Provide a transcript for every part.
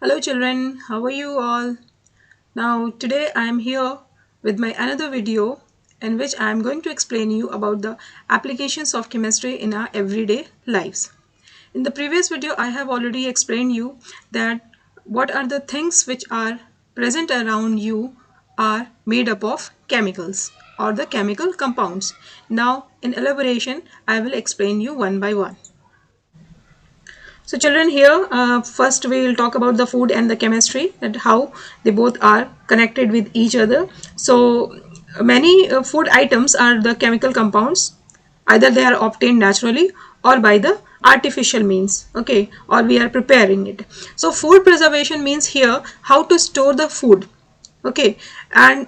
Hello children, how are you all? Now today I am here with my another video in which I am going to explain you about the applications of chemistry in our everyday lives. In the previous video I have already explained you that what are the things which are present around you are made up of chemicals or the chemical compounds. Now in elaboration I will explain you one by one. So children, here first we will talk about the food and the chemistry, that how they both are connected with each other. So many food items are the chemical compounds, either they are obtained naturally or by the artificial means, okay, or we are preparing it. So food preservation means here how to store the food, okay, and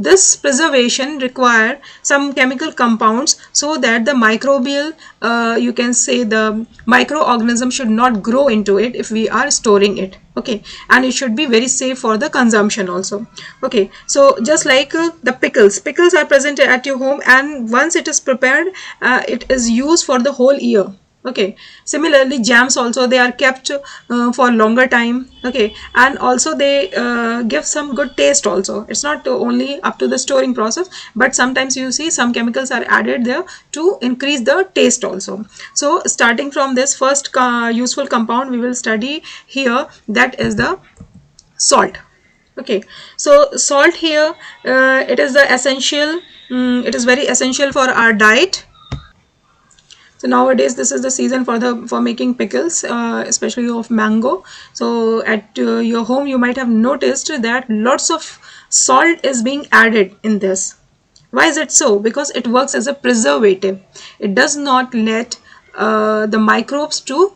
this preservation require some chemical compounds so that the microbial, you can say the microorganism should not grow into it if we are storing it, okay, and it should be very safe for the consumption also, okay. So just like the pickles are present at your home, and once it is prepared, it is used for the whole year, okay. Similarly jams also, they are kept for longer time, okay, and also they give some good taste also. It's not only up to the storing process, but sometimes you see some chemicals are added there to increase the taste also. So starting from this first useful compound we will study here, that is the salt, okay. So salt here, it is the essential, it is very essential for our diet. So nowadays this is the season for making pickles, especially of mango. So at your home you might have noticed that lots of salt is being added in this. Why is it so? Because it works as a preservative. It does not let the microbes to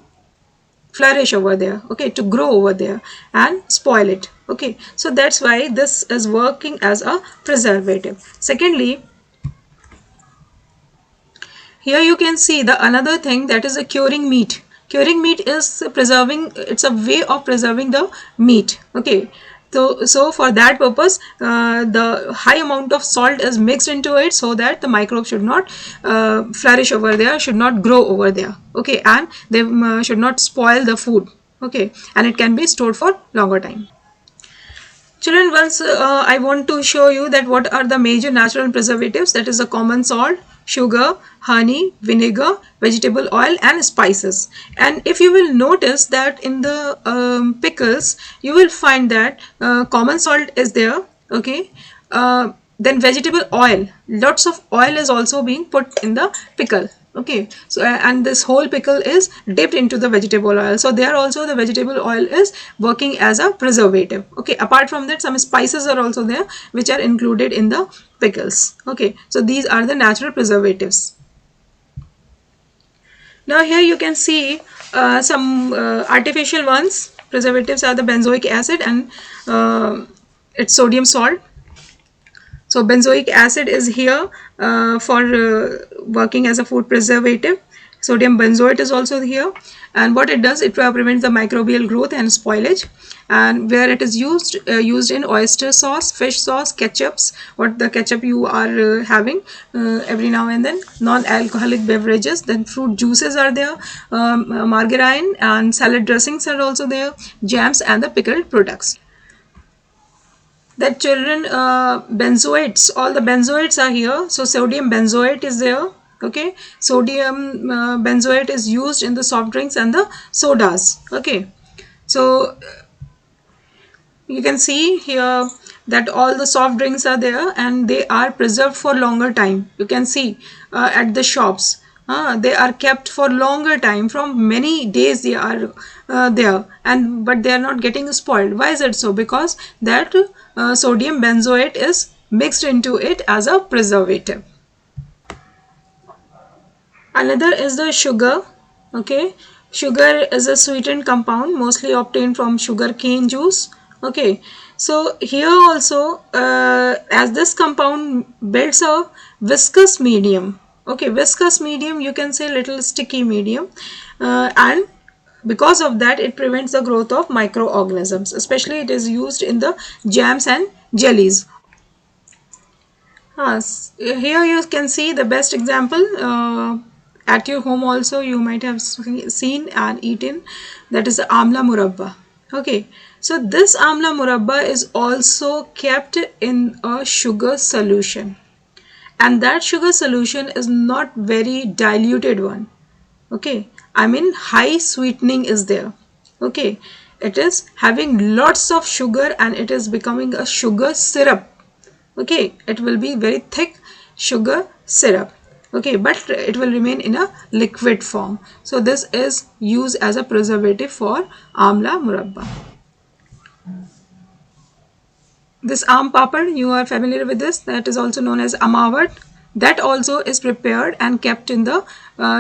flourish over there, okay, to grow over there and spoil it, okay. So that's why this is working as a preservative. Secondly, here you can see the another thing, that is a curing meat. Curing meat is preserving, it's a way of preserving the meat, okay. So for that purpose, the high amount of salt is mixed into it so that the microbes should not flourish over there, should not grow over there, okay, and they should not spoil the food, okay, and it can be stored for longer time. Children, once I want to show you that what are the major natural preservatives, that is the common salt, sugar, honey, vinegar, vegetable oil and spices. And if you will notice that in the pickles, you will find that common salt is there, okay. Then vegetable oil, lots of oil is also being put in the pickle, okay. So and this whole pickle is dipped into the vegetable oil, so there also the vegetable oil is working as a preservative, okay. Apart from that, some spices are also there which are included in the pickles, okay. So these are the natural preservatives. Now here you can see some artificial ones. Preservatives are the benzoic acid and it's sodium salt. So benzoic acid is here for working as a food preservative. Sodium benzoate is also here, and what it does, it prevents the microbial growth and spoilage. And where it is used in oyster sauce, fish sauce, ketchups, what the ketchup you are having every now and then, non-alcoholic beverages, then fruit juices are there, margarine and salad dressings are also there, jams and the pickled products. That children, benzoates, all the benzoates are here. So sodium benzoate is there, okay. Sodium benzoate is used in the soft drinks and the sodas, okay. So you can see here that all the soft drinks are there and they are preserved for longer time. You can see at the shops, they are kept for longer time, from many days they are there, and but they are not getting spoiled. Why is it so? Because that sodium benzoate is mixed into it as a preservative. Another is the sugar, okay. Sugar is a sweetened compound mostly obtained from sugar cane juice, okay. So here also, as this compound builds a viscous medium, okay, viscous medium, you can say little sticky medium, and because of that it prevents the growth of microorganisms. Especially it is used in the jams and jellies. Here you can see the best example. At your home also you might have seen and eaten, that is the amla murabba, Okay, so this amla murabba is also kept in a sugar solution, and that sugar solution is not very diluted one. Okay, I mean high sweetening is there. Okay, it is having lots of sugar and it is becoming a sugar syrup. Okay, it will be very thick sugar syrup. Okay, but it will remain in a liquid form. So this is used as a preservative for amla murabba. This aam papad, you are familiar with this, that is also known as amawat. That also is prepared and kept in the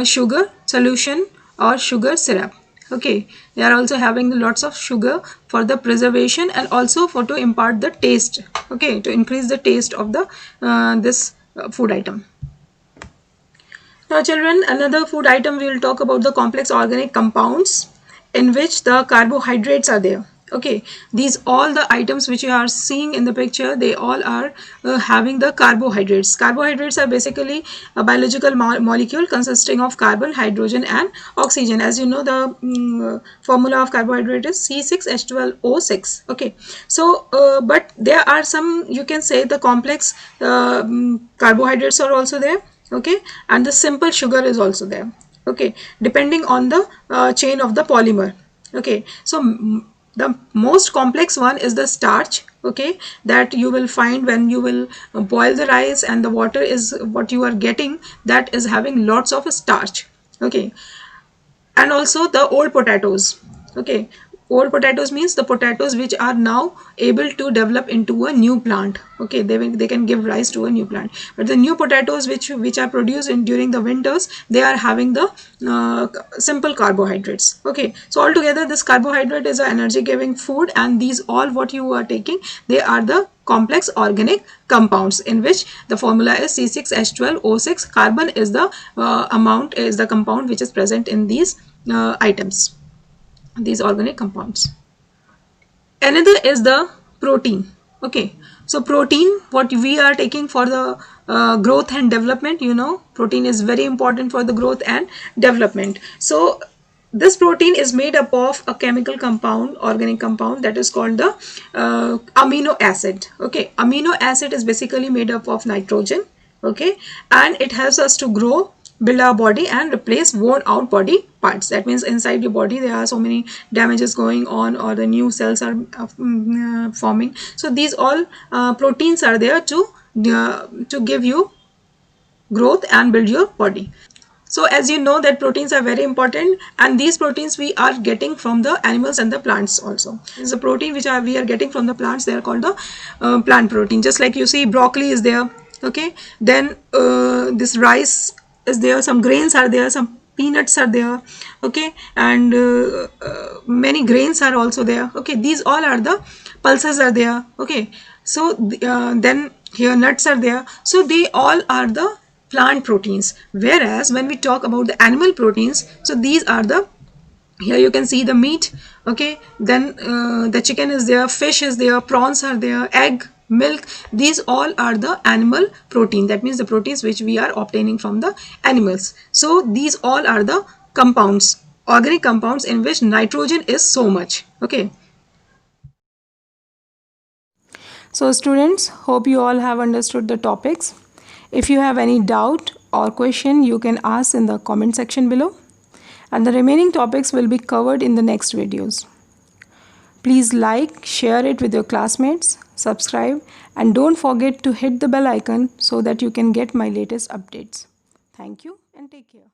sugar solution or sugar syrup. Okay, they are also having lots of sugar for the preservation and also for to impart the taste. Okay, to increase the taste of the this food item. Now children, another food item we will talk about the complex organic compounds in which the carbohydrates are there. Okay, these all the items which you are seeing in the picture, they all are having the carbohydrates. Carbohydrates are basically a biological molecule consisting of carbon, hydrogen and oxygen. As you know, the formula of carbohydrate is C6H12O6. Okay, so but there are some, you can say, the complex carbohydrates are also there. Okay, and the simple sugar is also there. Okay, depending on the chain of the polymer. Okay, so the most complex one is the starch. Okay, that you will find when you will boil the rice, and the water is what you are getting, that is having lots of starch. Okay, and also the old potatoes. Okay, old potatoes means the potatoes which are now able to develop into a new plant. Okay, they can give rise to a new plant, but the new potatoes which are produced during the winters, they are having the simple carbohydrates. Okay, so altogether this carbohydrate is an energy giving food, and these all what you are taking, they are the complex organic compounds in which the formula is C6H12O6. Carbon is the compound which is present in these items, these organic compounds. Another is the protein. Okay, so protein, what we are taking for the growth and development, you know, protein is very important for the growth and development. So this protein is made up of a chemical compound, organic compound, that is called the amino acid. Okay, amino acid is basically made up of nitrogen. Okay, and it helps us to grow, build our body and replace worn out body parts. That means inside your body there are so many damages going on, or the new cells are forming. So these all proteins are there to give you growth and build your body. So as you know that proteins are very important, and these proteins we are getting from the animals and the plants also. It's a protein which we are getting from the plants, they are called the plant protein. Just like you see broccoli is there. Okay, then this rice is there, some grains are there, some peanuts are there. Okay, and many grains are also there. Okay, these all are the pulses are there. Okay, so then here nuts are there. So they all are the plant proteins. Whereas when we talk about the animal proteins, so these are the, here you can see the meat. Okay, then the chicken is there, fish is there, prawns are there, egg, milk. These all are the animal protein. That means the proteins which we are obtaining from the animals. So these all are the compounds, organic compounds in which nitrogen is so much. Okay, so students, hope you all have understood the topics. If you have any doubt or question, you can ask in the comment section below, and the remaining topics will be covered in the next videos. Please like, share it with your classmates, subscribe, and don't forget to hit the bell icon so that you can get my latest updates. Thank you and take care.